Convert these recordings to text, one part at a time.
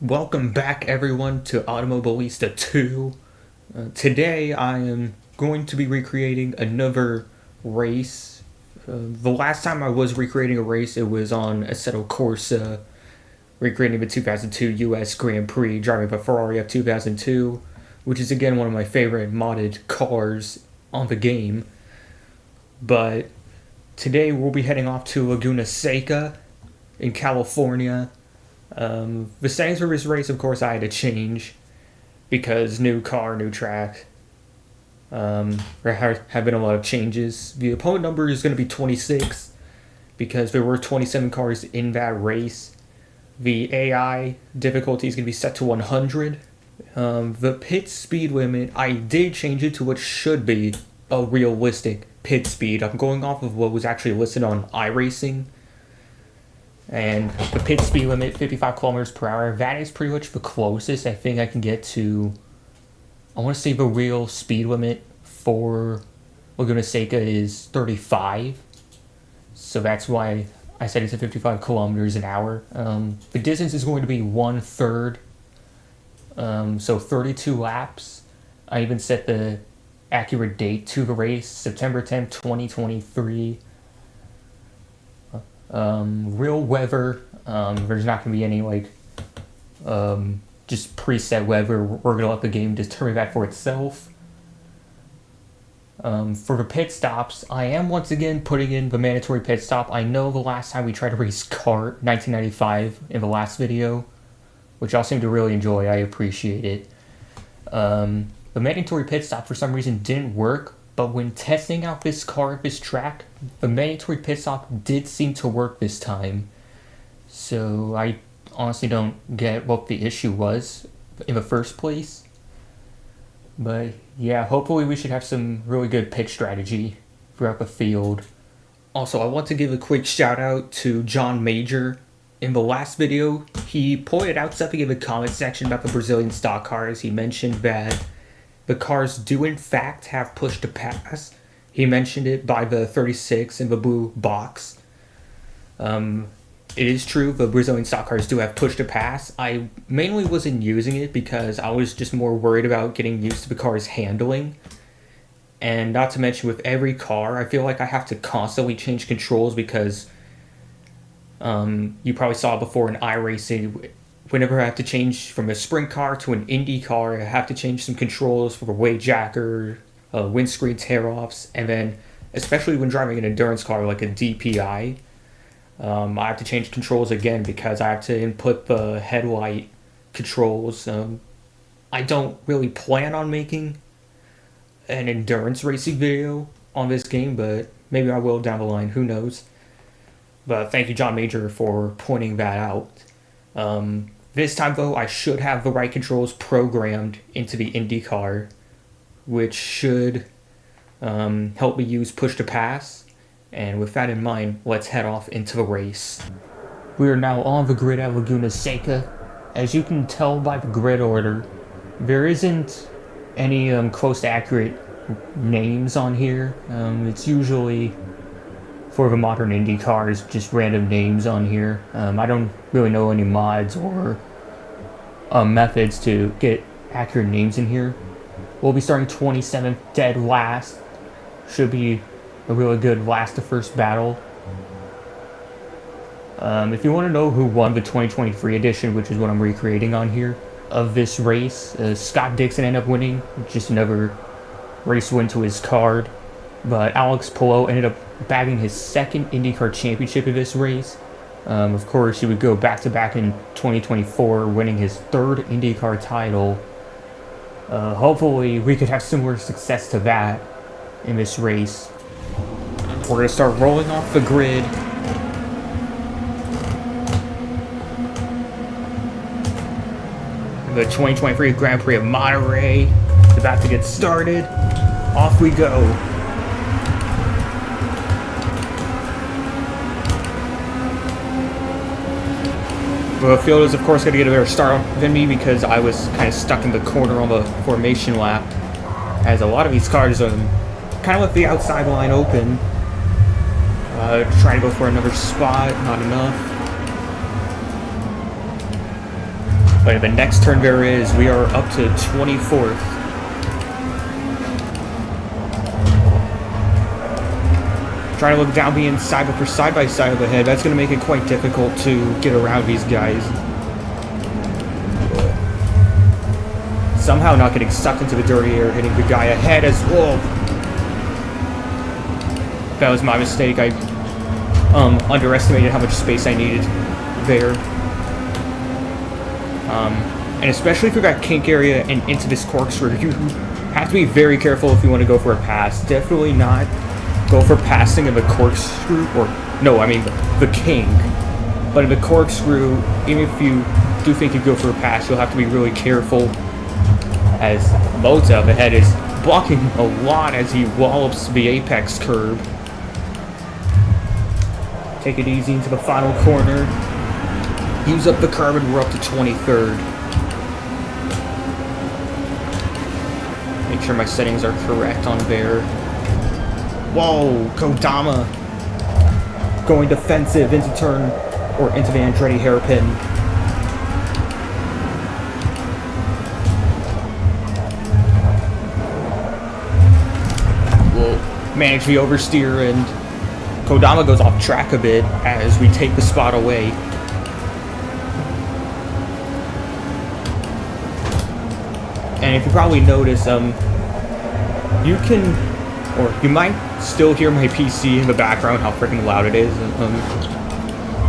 Welcome back everyone to Automobilista 2. Today I am going to be recreating another race. The last time I was recreating a race, it was on Assetto Corsa, recreating the 2002 US Grand Prix, driving the Ferrari F2002, which is again one of my favorite modded cars on the game. But today we'll be heading off to Laguna Seca in California. The settings for this race, of course, I had to change because new car, new track. There have been a lot of changes. The opponent number is going to be 26 because there were 27 cars in that race. The AI difficulty is going to be set to 100. The pit speed limit, I did change it to what should be a realistic pit speed. I'm going off of what was actually listed on iRacing. And the pit speed limit, 55 kilometers per hour, that is pretty much the closest I think I can get to. I want to say the real speed limit for Laguna Seca is 35. So that's why I said it's at 55 kilometers an hour. The distance is going to be 1/3. So 32 laps. I even set the accurate date to the race, September 10th, 2023. Real weather, there's not going to be any just preset weather. We're going to let the game determine that for itself. For the pit stops, I am once again putting in the mandatory pit stop. I know the last time we tried to race kart, 1995, in the last video, which y'all seem to really enjoy. I appreciate it. The mandatory pit stop for some reason didn't work. But when testing out this car, this track, the mandatory pit stop did seem to work this time. So I honestly don't get what the issue was in the first place. But yeah, hopefully we should have some really good pit strategy throughout the field. Also, I want to give a quick shout out to John Major. In the last video, he pointed out something in the comment section about the Brazilian stock cars. He mentioned that the cars do in fact have push to pass. He mentioned it by the 36 in the blue box. It is true, the Brazilian stock cars do have push to pass. I mainly wasn't using it because I was just more worried about getting used to the car's handling. And not to mention with every car, I feel like I have to constantly change controls because you probably saw before in iRacing, whenever I have to change from a sprint car to an Indy car, I have to change some controls for the weight jacker, windscreen tear-offs, and then, especially when driving an endurance car like a DPI, I have to change controls again because I have to input the headlight controls. I don't really plan on making an endurance racing video on this game, but maybe I will down the line, who knows. But thank you, John Major, for pointing that out. This time, though, I should have the right controls programmed into the Indycar, which should help me use push to pass. And with that in mind, let's head off into the race. We are now on the grid at Laguna Seca. As you can tell by the grid order, there isn't any close to accurate names on here. It's usually, for the modern Indy cars, just random names on here. I don't really know any mods or methods to get accurate names in here. We'll be starting 27th dead last. Should be a really good last to first battle. If you want to know who won the 2023 edition, which is what I'm recreating on here, of this race, Scott Dixon ended up winning. Just another race win to his card. But Alex Palou ended up bagging his second IndyCar championship of this race. Of course, he would go back-to-back in 2024, winning his third IndyCar title. Hopefully, we could have similar success to that in this race. We're going to start rolling off the grid. The 2023 Grand Prix of Monterey is about to get started. Off we go. The field is, of course, going to get a better start than me because I was kind of stuck in the corner on the formation lap. As a lot of these cars kind of left the outside line open. Trying to go for another spot, not enough. But the next turn there is, we are up to 24th. Trying to look down the inside, but for side-by-side up ahead, that's going to make it quite difficult to get around these guys. Somehow not getting sucked into the dirty air, hitting the guy ahead as well. That was my mistake. I underestimated how much space I needed there. And especially if you've got kink area and into this corkscrew, you have to be very careful if you want to go for a pass. Definitely not go for passing in the corkscrew, or no, I mean the kink. But in the corkscrew, even if you do think you go for a pass, you'll have to be really careful, as Mota up ahead is blocking a lot as he wallops the apex curb. Take it easy into the final corner. Use up the curb and we're up to 23rd. Make sure my settings are correct on there. Whoa, Kodama going defensive into turn, or into the Andretti hairpin. We'll manage the oversteer, and Kodama goes off track a bit as we take the spot away. And if you probably notice, you can, or you might still hear my PC in the background, how freaking loud it is.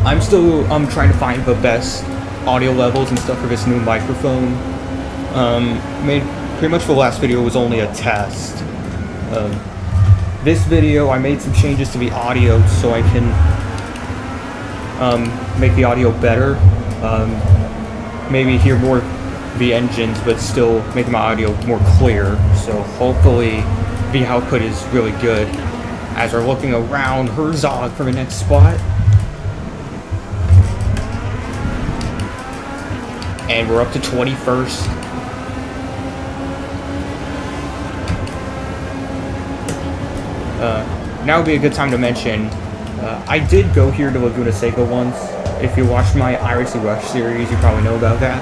I'm still trying to find the best audio levels and stuff for this new microphone. Made pretty much the last video was only a test. This video I made some changes to the audio so I can make the audio better. Maybe hear more the engines, but still make my audio more clear. So hopefully the output is really good. As we're looking around Herzog for the next spot. And we're up to 21st. Now would be a good time to mention, I did go here to Laguna Seca once. If you watched my iRacing Rush series, you probably know about that.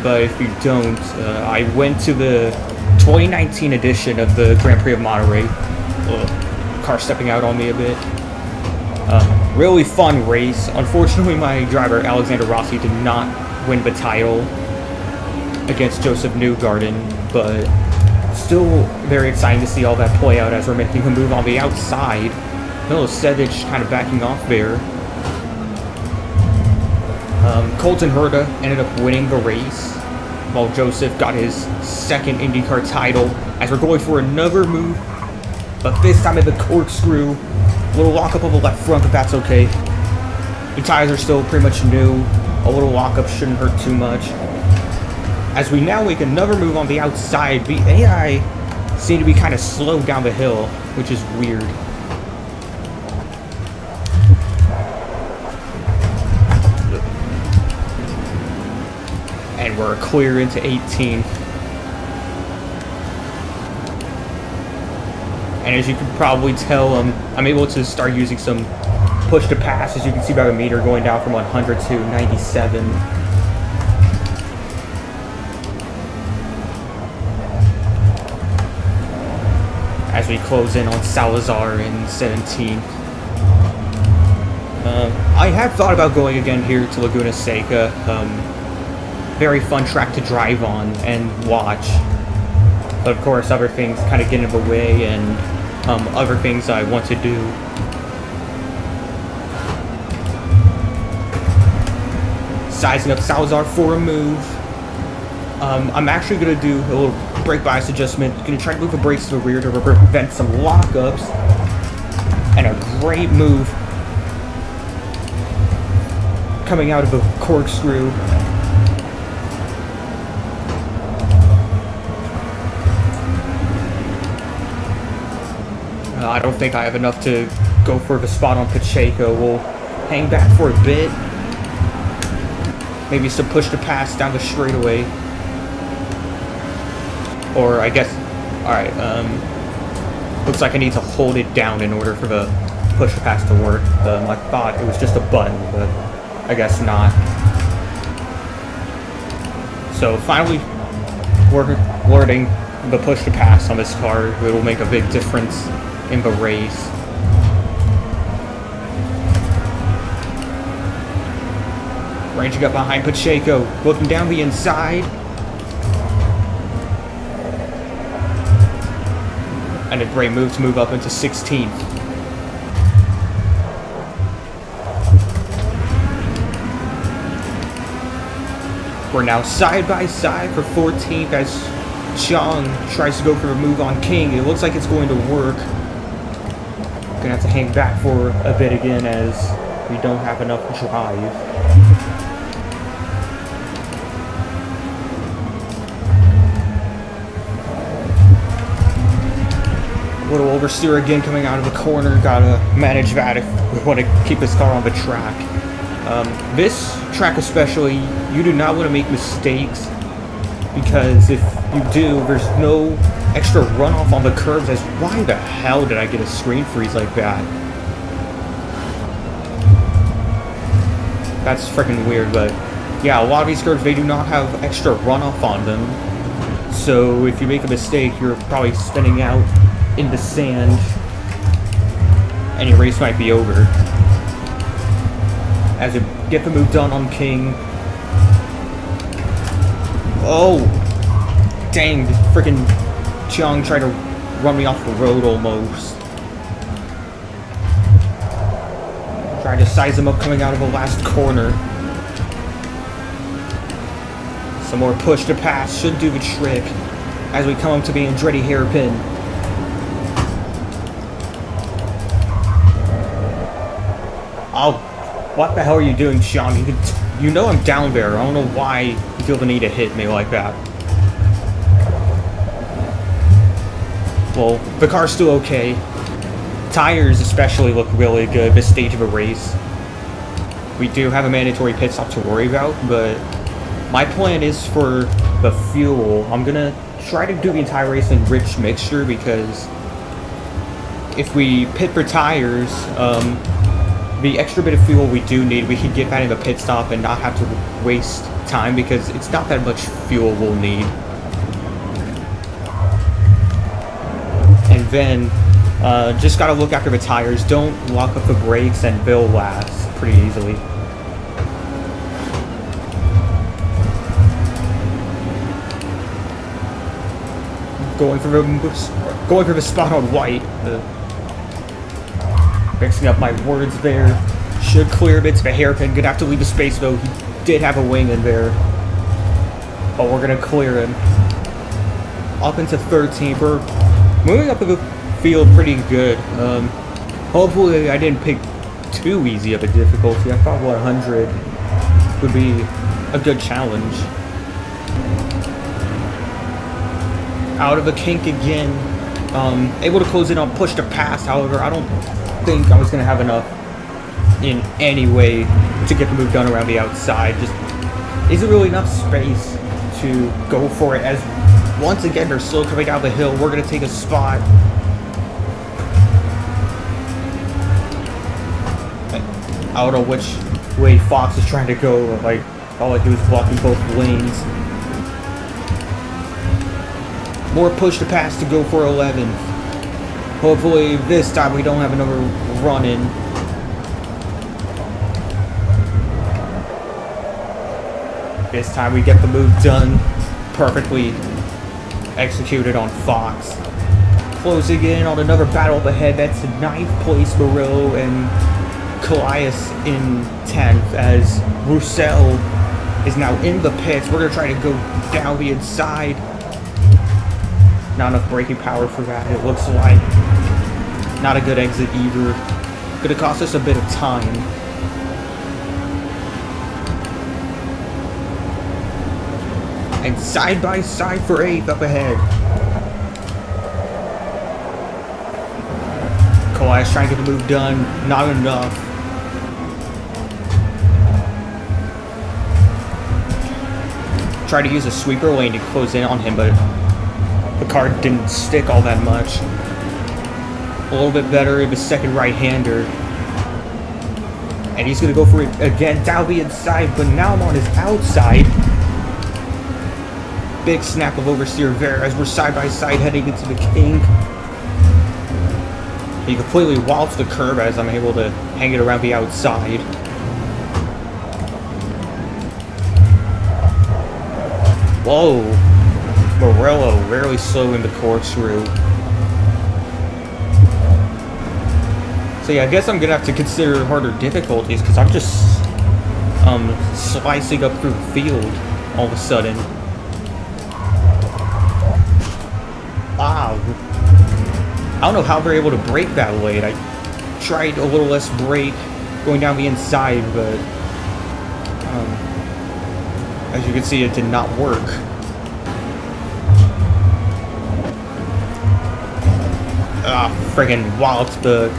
But if you don't, I went to the 2019 edition of the Grand Prix of Monterey. Car stepping out on me a bit. Really fun race. Unfortunately, my driver, Alexander Rossi, did not win the title against Joseph Newgarden, but still very exciting to see all that play out as we're making a move on the outside. Milosevic kind of backing off there. Colton Herta ended up winning the race, while Joseph got his second IndyCar title, as we're going for another move, but this time at the corkscrew. A little lockup of the left front, but that's okay. The tires are still pretty much new. A little lockup shouldn't hurt too much. As we now make another move on the outside, the AI seem to be kind of slowed down the hill, which is weird. And we're clear into 18. And as you can probably tell, I'm able to start using some push to pass, as you can see by the meter going down from 100 to 97. As we close in on Salazar in 17. I have thought about going again here to Laguna Seca. Very fun track to drive on and watch. But of course, other things kind of get in the way, and other things I want to do. Sizing up Salazar for a move. I'm actually going to do a little brake bias adjustment. Going to try to move the brakes to the rear to prevent some lockups. And a great move coming out of the corkscrew. I don't think I have enough to go for the spot on Pacheco. We'll hang back for a bit. Maybe some push to pass down the straightaway. Or I guess, alright, looks like I need to hold it down in order for the push to pass to work. I thought it was just a button, but I guess not. So finally, we're learning the push to pass on this car. It will make a big difference in the race. Ranging up behind Pacheco, looking down the inside. And a great move to move up into 16th. We're now side by side for 14th as Chong tries to go for a move on King. It looks like it's going to work. Gonna have to hang back for a bit again as we don't have enough drive. Little oversteer again coming out of the corner. Gotta manage that if we want to keep this car on the track. This track especially, you do not want to make mistakes, because if you do, there's no extra runoff on the curves. As why the hell did I get a screen freeze like that? That's freaking weird. But yeah, a lot of these curves, they do not have extra runoff on them. So if you make a mistake, you're probably spinning out in the sand and your race might be over. As you get the move done on King. Oh, dang, freaking Chiang tried to run me off the road almost. Trying to size him up coming out of the last corner. Some more push to pass should do the trick as we come up to the Andretti hairpin. Oh, what the hell are you doing, Sean? You know I'm down there. I don't know why you feel the need to hit me like that. Well, the car's still okay. Tires especially look really good this stage of a race. We do have a mandatory pit stop to worry about, but my plan is for the fuel. I'm gonna try to do the entire race in rich mixture, because if we pit for tires, the extra bit of fuel we do need, we can get that in the pit stop and not have to waste time, because it's not that much fuel we'll need. And then, just gotta look after the tires. Don't lock up the brakes and they'll last pretty easily. Going for the spot on white. Mixing up my words there. Should clear bits of a hairpin. Gonna have to leave a space though. He did have a wing in there. But we're gonna clear him. Up into 13th. We're moving up the field pretty good. Hopefully I didn't pick too easy of a difficulty. I thought 100 would be a good challenge. Out of the kink again. Able to close in on push to pass. However, I don't think I was going to have enough in any way to get the move done around the outside. Just isn't really enough space to go for it, as once again they're slow coming down the hill. We're going to take a spot. I don't know which way Fox is trying to go. Like, all I do is blocking both lanes. More push to pass to go for 11th. Hopefully this time we don't have another run-in. This time we get the move done. Perfectly executed on Fox. Closing in on another battle up ahead. That's 9th place Murillo and Calais in 10th, as Roussel is now in the pits. We're going to try to go down the inside. Not enough braking power for that, it looks like. Not a good exit either. Gonna cost us a bit of time. And side by side for 8th up ahead. Calais trying to get the move done. Not enough. Try to use a sweeper lane to close in on him, but the car didn't stick all that much. A little bit better in the second right-hander. And he's going to go for it again down the inside, but now I'm on his outside. big snap of oversteer there as we're side by side heading into the kink. He completely wallops the curb as I'm able to hang it around the outside. Whoa! Morello rarely slow in the corkscrew. So yeah, I guess I'm gonna have to consider harder difficulties because I'm just slicing up through the field all of a sudden. Wow. I don't know how they're able to brake that late. I tried a little less brake going down the inside, but as you can see, it did not work. Friggin' walloped the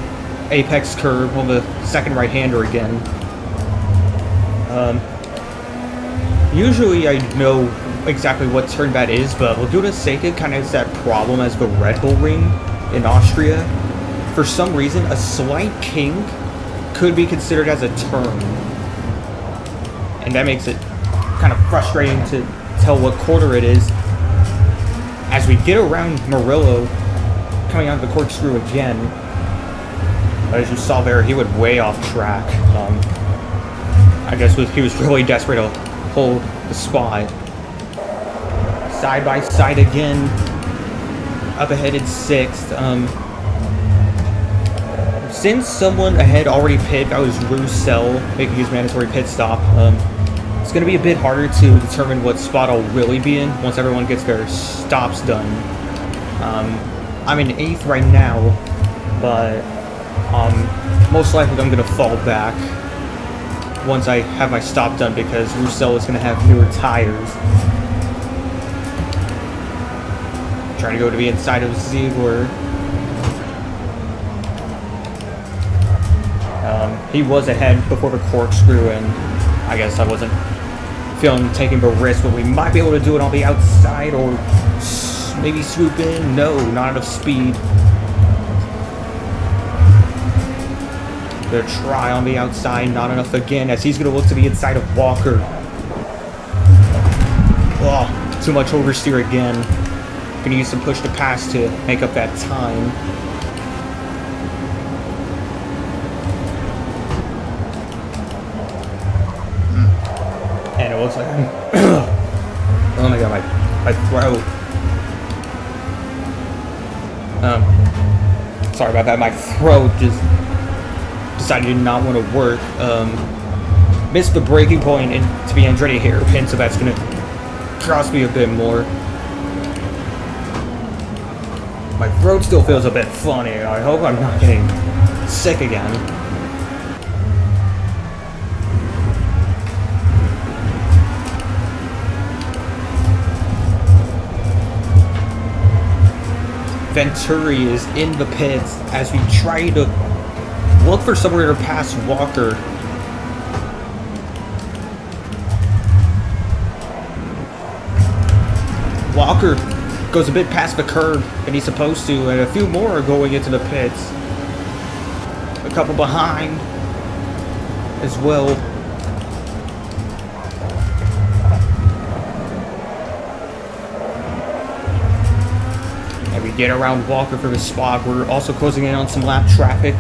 apex curve on the second right-hander again. Usually I know exactly what turn that is, but Laguna Seca kind of has that problem as the Red Bull Ring in Austria. For some reason, a slight kink could be considered as a turn. And that makes it kind of frustrating to tell what quarter it is. As we get around Murillo, coming out of the corkscrew again, as you saw there, he went way off track. I guess he was really desperate to hold the spot. Side by side again, up ahead in 6th. Since someone ahead already pit, that was Roussel making his mandatory pit stop. It's going to be a bit harder to determine what spot I'll really be in once everyone gets their stops done. I'm in 8th right now, but most likely I'm going to fall back once I have my stop done because Roussel is going to have newer tires. Trying to go to the inside of Ziegler. He was ahead before the corkscrew, and I guess I wasn't feeling taking the risk, but we might be able to do it on the outside or maybe swoop in. No, not enough speed. Gonna try on the outside, not enough again, as he's gonna look to the inside of Walker. Oh, too much oversteer again. Gonna use some push to pass to make up that time. And it looks like I'm oh my god, my throat. Sorry about that, my throat just decided did not want to work. Missed the braking point into the Andretti hairpin, so that's gonna cost me a bit more. My throat still feels a bit funny. I hope I'm not getting sick again. Venturi is in the pits as we try to look for somewhere to pass Walker. Walker goes a bit past the curb than he's supposed to, and a few more are going into the pits. A couple behind as well. And we get around Walker for the spot. We're also closing in on some lap traffic.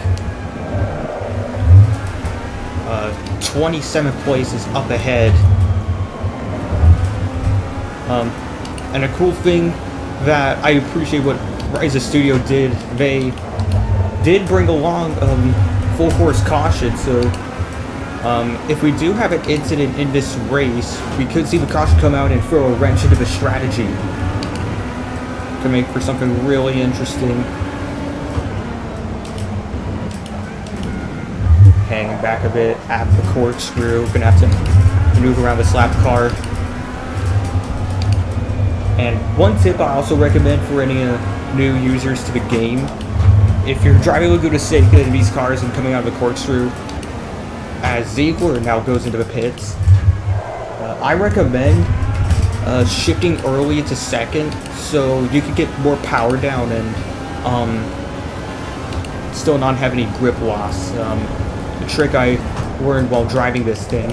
27th place is up ahead. And a cool thing that I appreciate what Rise Studio did, they did bring along full force caution, so if we do have an incident in this race, we could see the caution come out and throw a wrench into the strategy to make for something really interesting. Hanging back a bit at the corkscrew, gonna have to maneuver around this lap car. And one tip I also recommend for any new users to the game, if you're driving Laguna Seca in these cars and coming out of the corkscrew, as Ziegler now goes into the pits, I recommend shifting early into second so you can get more power down and still not have any grip loss. A trick I learned while driving this thing.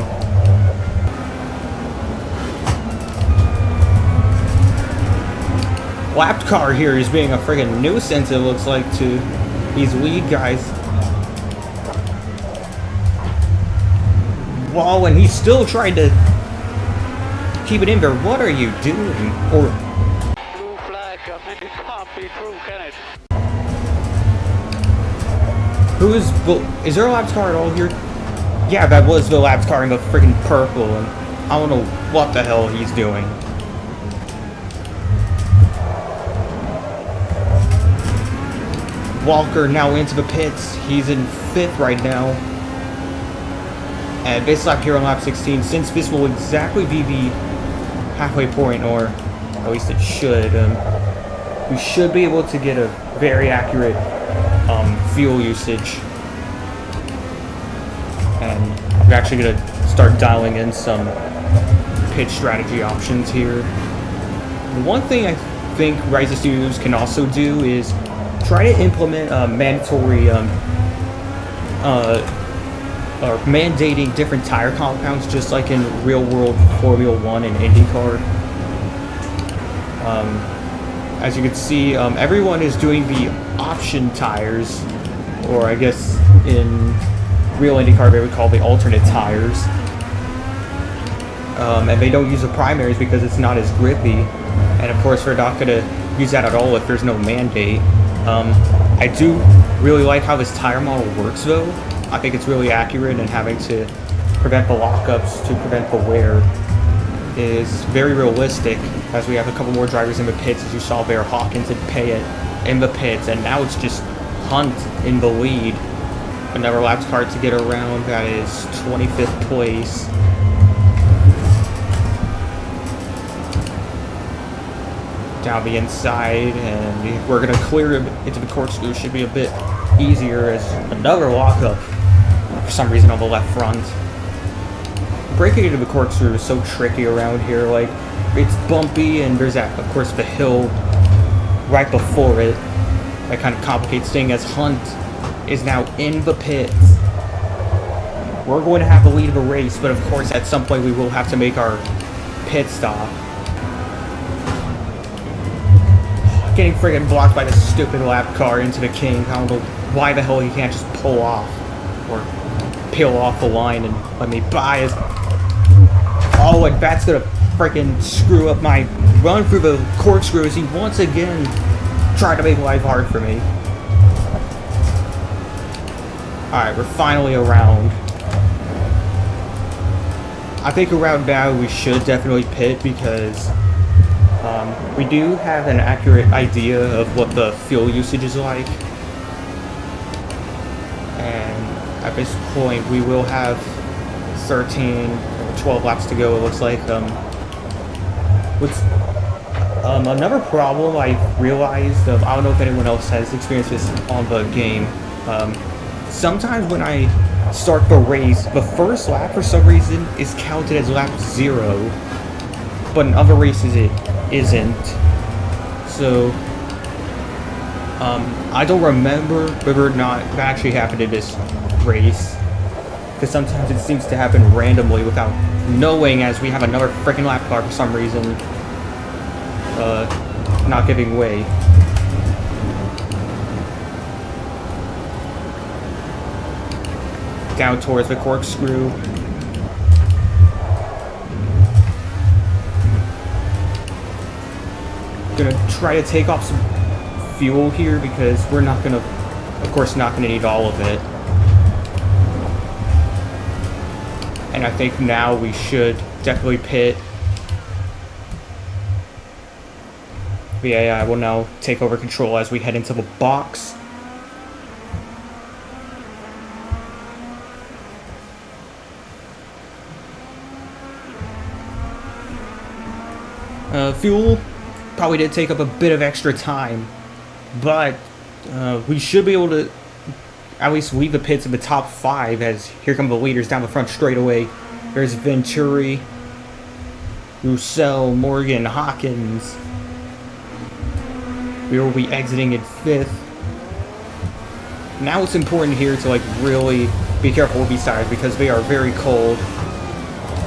lap car here is being a friggin' nuisance, it looks like, to these lead guys. Whoa, and he's still trying to keep it in there. What are you doing? Or Blue flag, I mean, it can't be true, can it? is there a laps car at all here? Yeah, that was the laps car in the freaking purple, and I don't know what the hell he's doing. Walker now into the pits. He's in 5th right now. And this lap here on lap 16, since this will exactly be the halfway point, or at least it should, we should be able to get a very accurate fuel usage. And I'm actually going to start dialing in some pit strategy options here. One thing I think Rise Studios can also do is try to implement mandatory or mandating different tire compounds, just like in real-world Formula 1 and IndyCar. As you can see, everyone is doing the option tires, or I guess in real IndyCar they would call the alternate tires. And they don't use the primaries because it's not as grippy. And of course, we're not going to use that at all if there's no mandate. I do really like how this tire model works, though. I think it's really accurate, and having to prevent the lockups to prevent the wear is very realistic, as we have a couple more drivers in the pits, as you saw there, Hawkins and Payet in the pits, and now it's just Hunt in the lead. Another laps car to get around, that is 25th place. Down the inside, and we're going to clear him into the corkscrew. Should be a bit easier, as another lockup for some reason on the left front. Breaking into the corkscrew is so tricky around here. Like, it's bumpy, and there's that, of course, the hill right before it. That kind of complicates things, as Hunt is now in the pits. We're going to have the lead of the race, but of course at some point we will have to make our pit stop. Getting friggin' blocked by this stupid lap car into the king. I don't know why the hell he can't just pull off or peel off the line and let me by his... Oh, and that's gonna friggin' screw up my run through the corkscrew as he once again tried to make life hard for me. Alright, we're finally around. I think around now we should definitely pit, because we do have an accurate idea of what the fuel usage is like. And at this point we will have 13 or 12 laps to go, it looks like. Another problem I realized, I don't know if anyone else has experienced this on the game, sometimes when I start the race, the first lap for some reason is counted as lap 0, but in other races it isn't. So I don't remember whether or not that actually happened in this race, because sometimes it seems to happen randomly without knowing, as we have another freaking lap car for some reason not giving way. Down towards the corkscrew. Gonna try to take off some fuel here, because we're not gonna, of course, not gonna need all of it. And I think now we should definitely pit. The AI will now take over control as we head into the box. Fuel probably did take up a bit of extra time, but we should be able to at least leave the pits in the top 5, as here come the leaders down the front straightaway. There's Venturi, Roussel, Morgan, Hawkins. We will be exiting in 5th. Now it's important here to really be careful with these tires, because they are very cold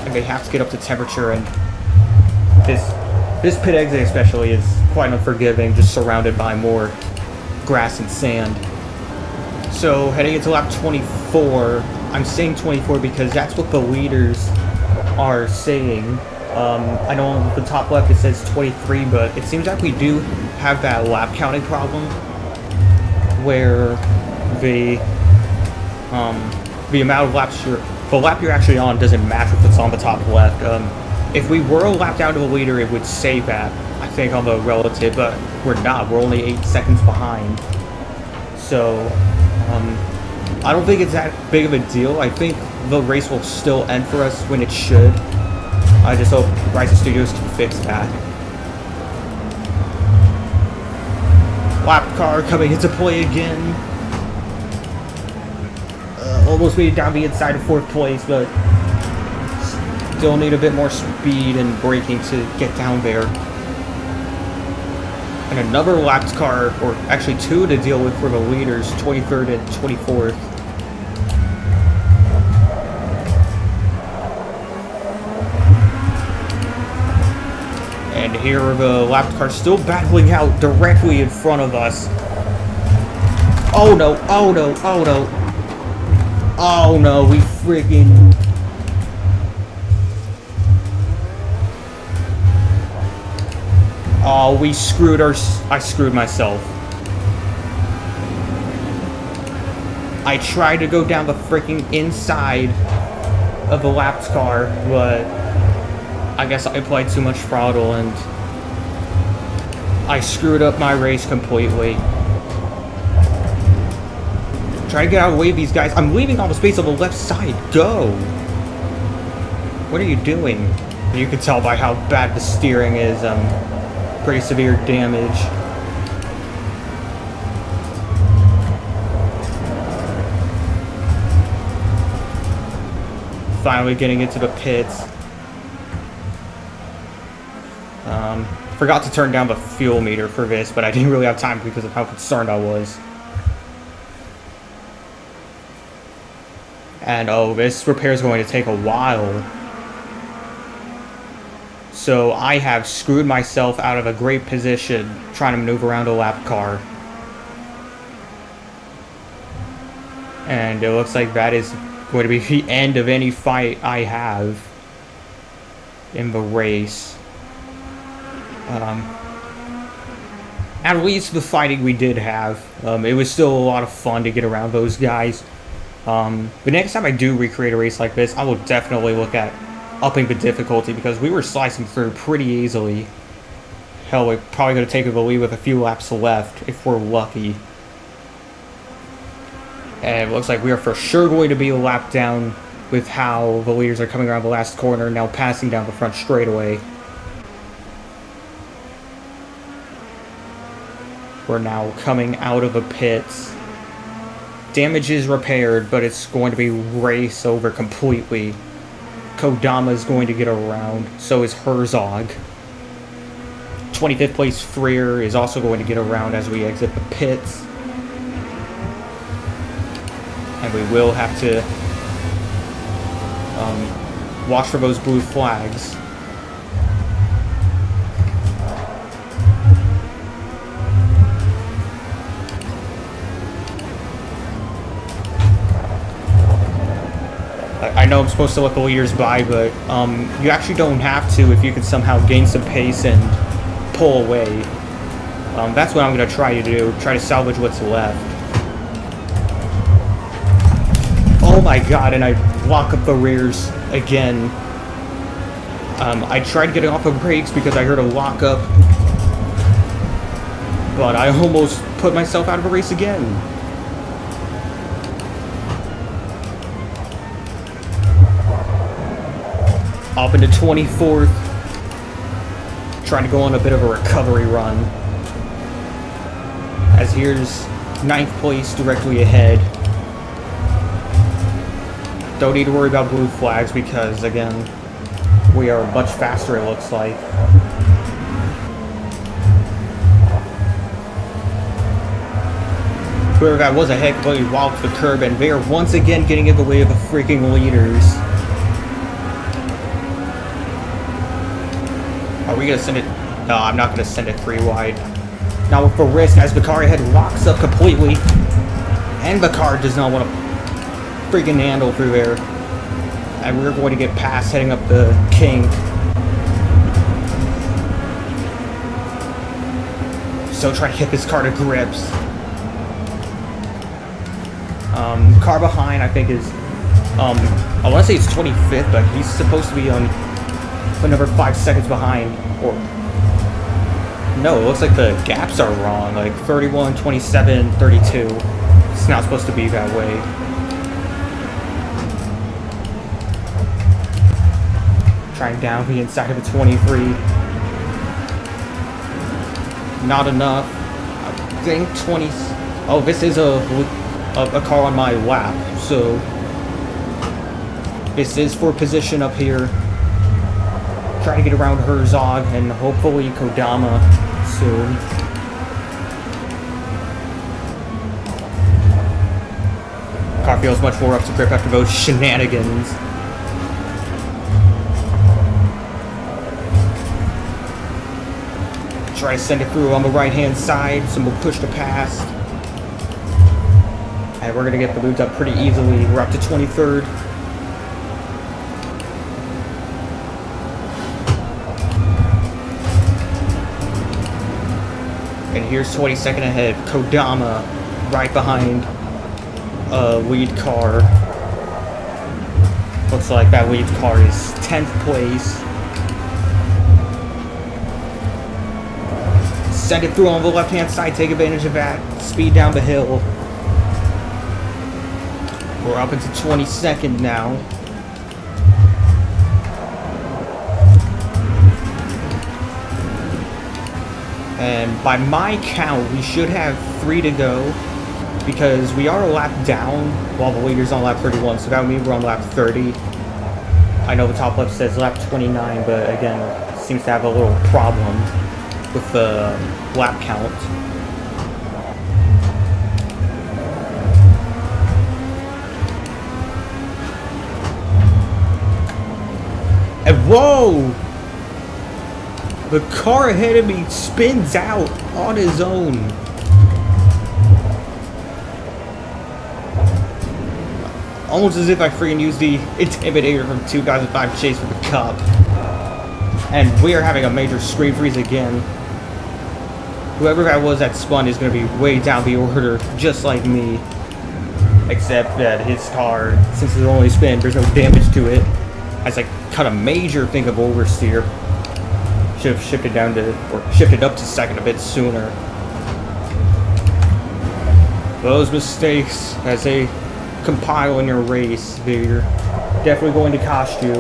and they have to get up to temperature, and this pit exit especially is quite unforgiving, just surrounded by more grass and sand. So heading into lap 24, I'm saying 24 because that's what the leaders are saying. I know on the top left it says 23, but it seems like we do have that lap counting problem where the amount of laps the lap you're actually on doesn't match with what's on the top left. If we were a lap down to the leader, it would say that, I think, on the relative, but we're not. We're only 8 seconds behind. So, I don't think it's that big of a deal. I think the race will still end for us when it should. I just hope Rise Studios can fix that. Lap car coming into play again. Almost made it down the inside of 4th place, but still need a bit more speed and braking to get down there. And another lapped car, or actually 2 to deal with for the leaders, 23rd and 24th. And here are the lapped cars still battling out directly in front of us. Oh no, oh no, oh no. Oh no, we freaking... Oh, we screwed I screwed myself. I tried to go down the freaking inside of the lapped car, but I guess I applied too much throttle and I screwed up my race completely. Try to get out of the way of these guys. I'm leaving all the space on the left side. Go! What are you doing? You can tell by how bad the steering is. Pretty severe damage. Finally getting into the pits. Forgot to turn down the fuel meter for this, but I didn't really have time because of how concerned I was. And oh, this repair is going to take a while. So I have screwed myself out of a great position trying to maneuver around a lap car. And it looks like that is going to be the end of any fight I have in the race. At least the fighting we did have. It was still a lot of fun to get around those guys. But next time I do recreate a race like this, I will definitely look at upping the difficulty because we were slicing through pretty easily. Hell, we're probably going to take the lead with a few laps left if we're lucky. And it looks like we are for sure going to be a lap down with how the leaders are coming around the last corner, now passing down the front straightaway. We're now coming out of the pits. Damage is repaired, but it's going to be race over completely. Kodama is going to get around, so is Herzog. 25th place Freer is also going to get around as we exit the pits. And we will have to watch for those blue flags. I know I'm supposed to let the leaders by, but you actually don't have to if you can somehow gain some pace and pull away. That's what I'm going to try to do, try to salvage what's left. Oh my god, and I lock up the rears again. I tried getting off of brakes because I heard a lock up, but I almost put myself out of a race again. Up into 24th. Trying to go on a bit of a recovery run. As here's 9th place directly ahead. Don't need to worry about blue flags because, again, we are much faster, it looks like. Whoever that was ahead completely walked the curb, and they are once again getting in the way of the freaking leaders. Are we gonna send it? No, I'm not going to send it 3 wide. Not with the risk as the car ahead locks up completely. And the car does not want to freaking handle through there. And we're going to get past heading up the kink. Still trying to hit this car to grips. Car behind, I think, is, I want to say it's 25th, but he's supposed to be on another 5 seconds behind. Or, no, it looks like the gaps are wrong, like 31, 27, 32. It's not supposed to be that way. Trying down the inside of the 23. Not enough. I think 20. Oh, this is a car on my lap, so this is for position up here. Trying to get around Herzog and hopefully Kodama soon. Car feels much more up to grip after those shenanigans. Try to send it through on the right-hand side, so we'll push the pass. And we're going to get the moves up pretty easily. We're up to 23rd. And here's 22nd ahead. Kodama right behind lead car. Looks like that lead car is 10th place. Send it through on the left-hand side, take advantage of that. Speed down the hill. We're up into 22nd now. And by my count, we should have 3 to go. Because we are a lap down while the leader's on lap 31. So that would mean we're on lap 30. I know the top left says lap 29, but again, it seems to have a little problem with the lap count. And whoa! The car ahead of me spins out on his own. Almost as if I freaking used the Intimidator from 2005 Chase for the Cup. And we are having a major screen freeze again. Whoever that was that spun is going to be way down the order, just like me. Except that his car, since it's only spin, there's no damage to it. As I cut a major thing of oversteer. Should have shifted down to, or shifted up to second a bit sooner. Those mistakes, as they compile in your race, they're definitely going to cost you.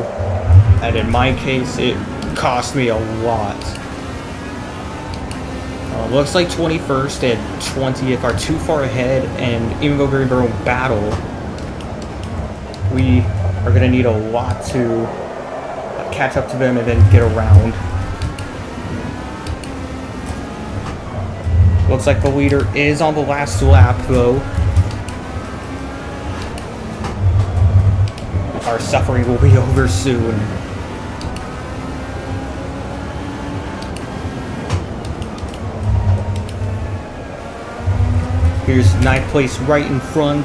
And in my case, it cost me a lot. Looks like 21st and 20th are too far ahead, and even though they're in their own battle, we are going to need a lot to catch up to them and then get around. Looks like the leader is on the last lap, though. Our suffering will be over soon. Here's 9th place right in front.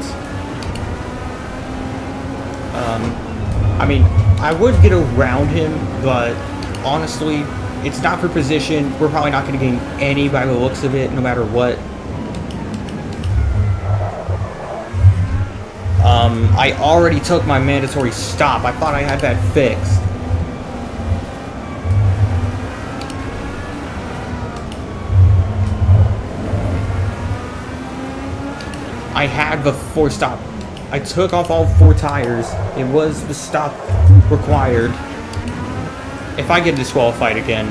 I mean, I would get around him, but honestly, it's not for position. We're probably not going to gain any by the looks of it, no matter what. I already took my mandatory stop. I thought I had that fixed. I had the 4 stop. I took off all 4 tires. It was the stop required. If I get disqualified again...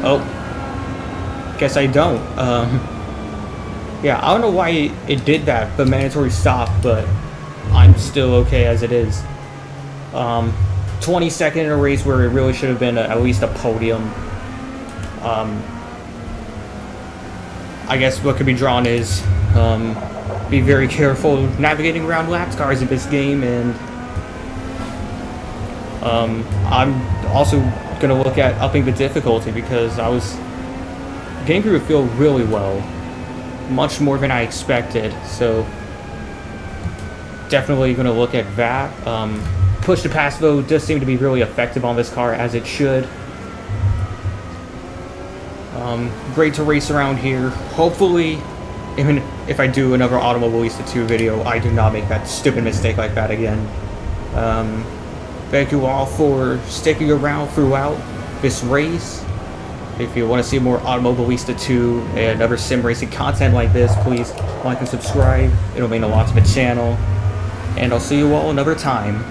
Oh. Guess I don't. Yeah, I don't know why it did that, the mandatory stop, but I'm still okay as it is. 22nd in a race where it really should have been at least a podium. I guess what could be drawn is be very careful navigating around lap cars in this game, and I'm also going to look at upping the difficulty because I was getting through the field really well. Much more than I expected, so definitely going to look at that. Push to pass, though, does seem to be really effective on this car, as it should. Great to race around here. Hopefully, even if I do another Automobilista 2 video, I do not make that stupid mistake like that again. Thank you all for sticking around throughout this race. If you want to see more Automobilista 2 and other sim racing content like this, please like and subscribe. It'll mean a lot to the channel. And I'll see you all another time.